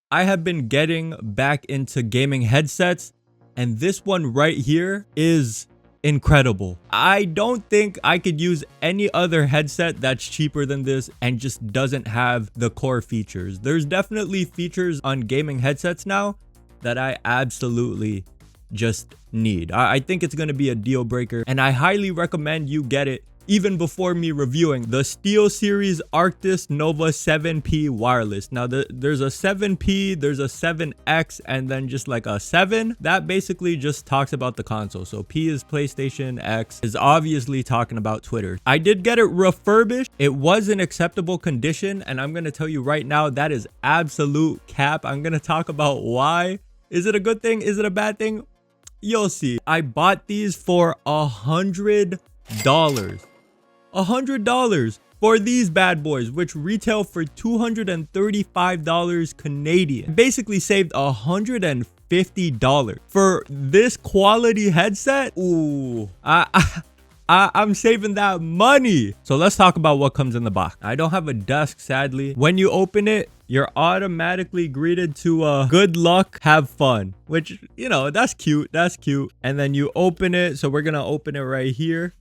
I have been getting back into gaming headsets, and this one right here is incredible. I don't think I could use any other headset that's cheaper than this and just doesn't have the core features. There's definitely features on gaming headsets now that I absolutely just need. I think it's going to be a deal breaker, and I highly recommend you get it even before me reviewing the SteelSeries Arctis Nova 7P wireless. Now there's a 7P, there's a 7X, and then just like a 7 that basically just talks about the console. So P is PlayStation, X is obviously talking about Twitter. I did get it refurbished. It was in acceptable condition, and I'm going to tell you right now that is absolute cap. I'm going to talk about why. Is it a good thing? Is it a bad thing? You'll see. I bought these for $100. $100 for these bad boys, which retail for $235 Canadian. Basically saved $150 for this quality headset. Ooh, I'm saving that money. So let's talk about what comes in the box. I don't have a desk, sadly. When you open it, you're automatically greeted to good luck, have fun, which, you know, that's cute. That's cute. And then you open it. So we're going to open it right here.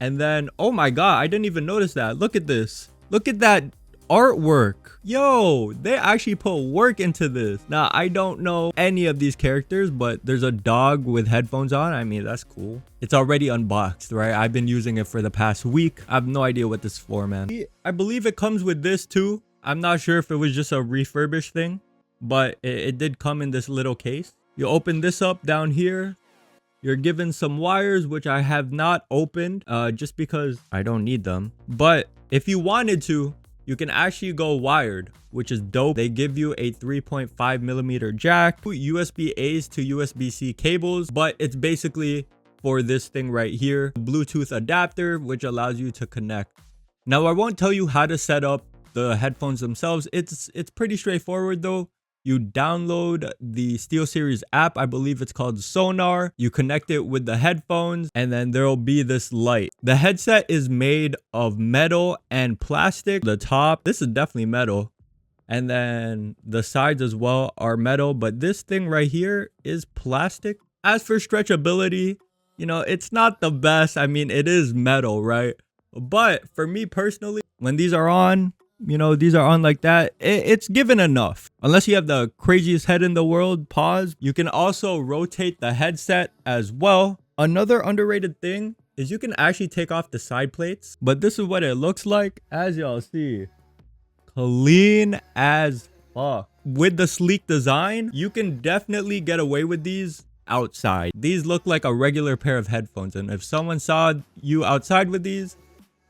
And then, oh my God, I didn't even notice that. Look at this. Look at that artwork. Yo, they actually put work into this. Now, I don't know any of these characters, but there's a dog with headphones on. I mean, that's cool. It's already unboxed, right? I've been using it for the past week. I have no idea what this is for, man. I believe it comes with this too. I'm not sure if it was just a refurbished thing, but it did come in this little case. You open this up down here. You're given some wires, which I have not opened just because I don't need them. But if you wanted to, you can actually go wired, which is dope. They give you a 3.5mm jack, USB A's to USB-C cables, but it's basically for this thing right here, Bluetooth adapter, which allows you to connect. Now, I won't tell you how to set up the headphones themselves. It's pretty straightforward though. You download the SteelSeries app. I believe it's called Sonar. You connect it with the headphones, and then there'll be this light. The headset is made of metal and plastic. The top, this is definitely metal. And then the sides as well are metal, but this thing right here is plastic. As for stretchability, you know, it's not the best. I mean, it is metal, right? But for me personally, when these are on, you know, these are on like that, it's given enough. Unless you have the craziest head in the world, pause. You can also rotate the headset as well. Another underrated thing is you can actually take off the side plates, but this is what it looks like. As y'all see, clean as fuck. With the sleek design, you can definitely get away with these outside. These look like a regular pair of headphones, and if someone saw you outside with these,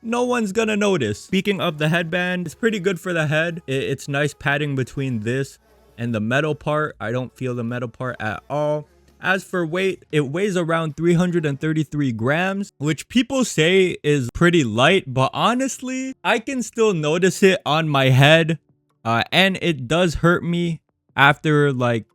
no one's gonna notice. Speaking of the headband, it's pretty good for the head. It's nice padding between this and the metal part. I don't feel the metal part at all. As for weight, it weighs around 333 grams, which people say is pretty light, but honestly, I can still notice it on my head. And it does hurt me after, like,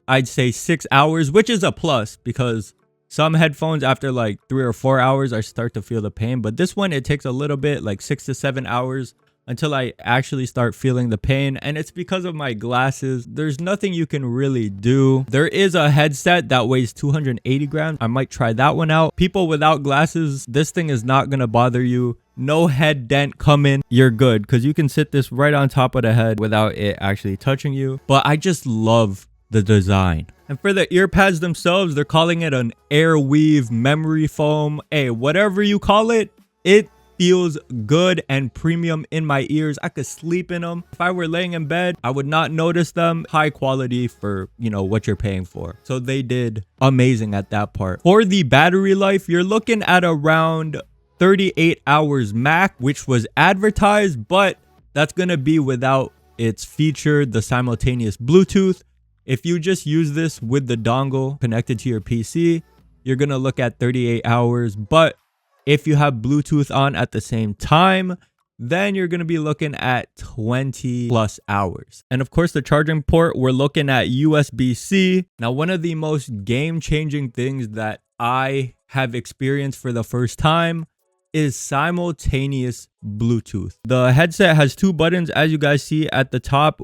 I'd say 6 hours, which is a plus because some headphones after like 3 or 4 hours, I start to feel the pain. But this one, it takes a little bit, like 6 to 7 hours until I actually start feeling the pain. And it's because of my glasses. There's nothing you can really do. There is a headset that weighs 280 grams. I might try that one out. People without glasses, this thing is not going to bother you. No head dent coming. You're good because you can sit this right on top of the head without it actually touching you. But I just love the design. And for the ear pads themselves, they're calling it an Airweave memory foam. Hey, whatever you call it, it feels good and premium in my ears. I could sleep in them. If I were laying in bed, I would not notice them. High quality for, you know, what you're paying for. So they did amazing at that part. For the battery life, you're looking at around 38 hours max, which was advertised, but that's going to be without its feature, the simultaneous Bluetooth. If you just use this with the dongle connected to your PC, you're going to look at 38 hours. But if you have Bluetooth on at the same time, then you're going to be looking at 20 plus hours. And of course, the charging port, we're looking at USB-C. Now, one of the most game-changing things that I have experienced for the first time is simultaneous Bluetooth. The headset has 2 buttons, as you guys see at the top.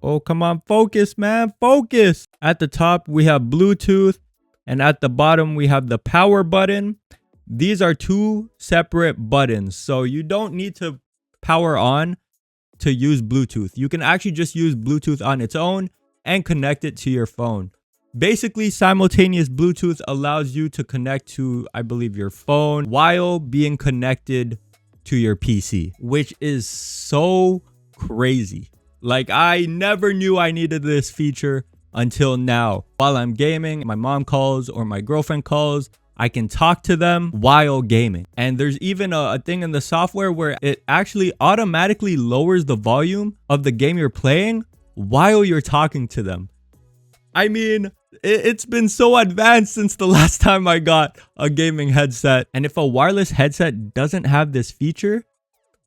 Oh, come on. Focus, man. Focus. At the top, we have Bluetooth. And at the bottom, we have the power button. These are two separate buttons. So you don't need to power on to use Bluetooth. You can actually just use Bluetooth on its own and connect it to your phone. Basically, simultaneous Bluetooth allows you to connect to, I believe, your phone while being connected to your PC, which is so crazy. Like, I never knew I needed this feature until now. While I'm gaming, my mom calls or my girlfriend calls, I can talk to them while gaming. And there's even a thing in the software where it actually automatically lowers the volume of the game you're playing while you're talking to them. I mean, it's been so advanced since the last time I got a gaming headset. And if a wireless headset doesn't have this feature,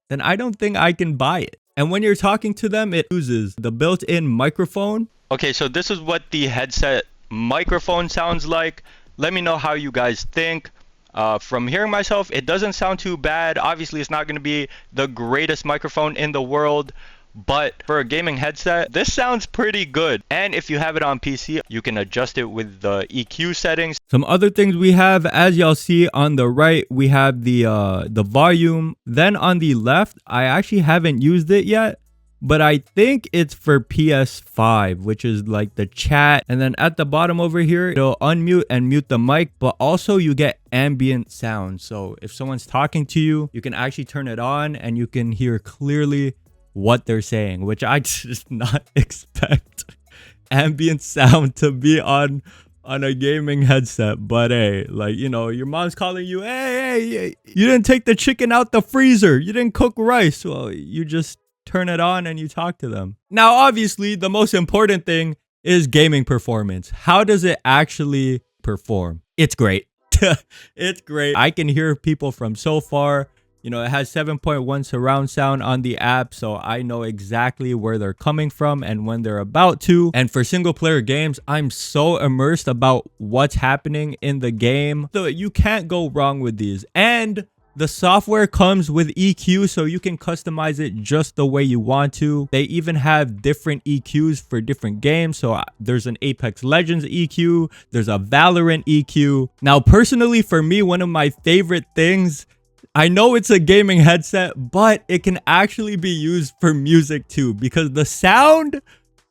then I don't think I can buy it. And when you're talking to them, it uses the built-in microphone. Okay, so this is what the headset microphone sounds like. Let me know how you guys think. From hearing myself, it doesn't sound too bad. Obviously, it's not going to be the greatest microphone in the world, but for a gaming headset, this sounds pretty good. And if you have it on PC, you can adjust it with the EQ settings. Some other things we have, as y'all see on the right, we have the volume. Then on the left, I actually haven't used it yet, but I think it's for PS5, which is like the chat. And then at the bottom over here, it'll unmute and mute the mic, but also you get ambient sound. So if someone's talking to you, you can actually turn it on and you can hear clearly what they're saying, which I just not expect ambient sound to be on a gaming headset. But hey, like, you know, your mom's calling you, hey, you didn't take the chicken out the freezer, you didn't cook rice. Well, you just turn it on and you talk to them. Now, obviously, the most important thing is gaming performance. How does it actually perform? It's great. It's great. I can hear people from so far. You know, it has 7.1 surround sound on the app, so I know exactly where they're coming from and when they're about to. And for single player games, I'm so immersed about what's happening in the game. So you can't go wrong with these. And the software comes with EQ, so you can customize it just the way you want to. They even have different EQs for different games. So there's an Apex Legends EQ, there's a Valorant EQ. Now, personally, for me, one of my favorite things, I know it's a gaming headset, but it can actually be used for music too, because the sound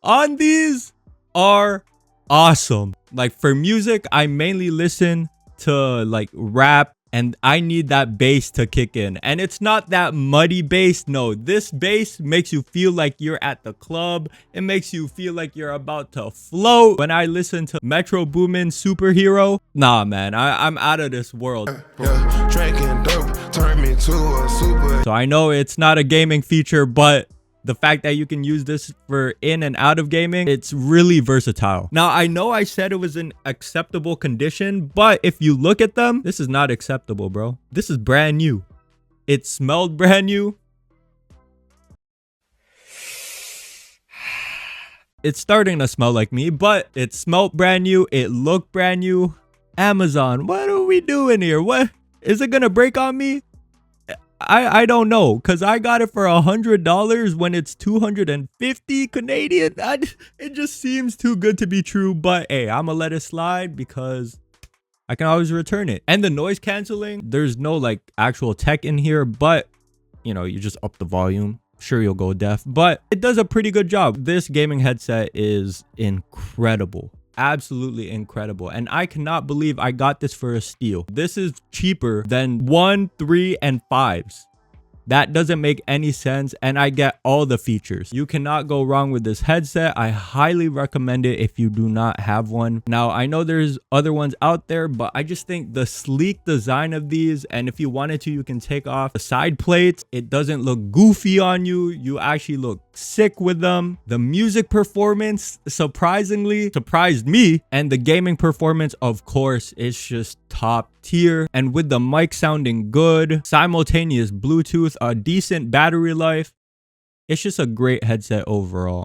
on these are awesome. Like for music, I mainly listen to like rap, and I need that bass to kick in. And it's not that muddy bass. No, this bass makes you feel like you're at the club. It makes you feel like you're about to float. When I listen to Metro Boomin Superhero, nah, man, I'm out of this world. Yeah, drinking dope turned me to a super. So I know it's not a gaming feature, but the fact that you can use this for in and out of gaming, it's really versatile. Now, I know I said it was in acceptable condition, but if you look at them, this is not acceptable, bro. This is brand new. It smelled brand new. It's starting to smell like me, but it smelled brand new. It looked brand new. Amazon, what are we doing here? What is it gonna break on me? I don't know, because I got it for $100 when it's 250 Canadian. It just seems too good to be true, but hey, I'm gonna let it slide because I can always return it. And the noise canceling, there's no like actual tech in here, but you know, you just up the volume. Sure, you'll go deaf, but it does a pretty good job. This gaming headset is incredible. Absolutely incredible, and I cannot believe I got this for a steal. This is cheaper than 1, 3, and 5s. That doesn't make any sense, and I get all the features. You cannot go wrong with this headset. I highly recommend it if you do not have one. Now, I know there's other ones out there, but I just think the sleek design of these, and if you wanted to, you can take off the side plates. It doesn't look goofy on you. You actually look sick with them. The music performance surprisingly surprised me, and the gaming performance, of course, is just top tier. And with the mic sounding good, simultaneous Bluetooth, a decent battery life, it's just a great headset overall.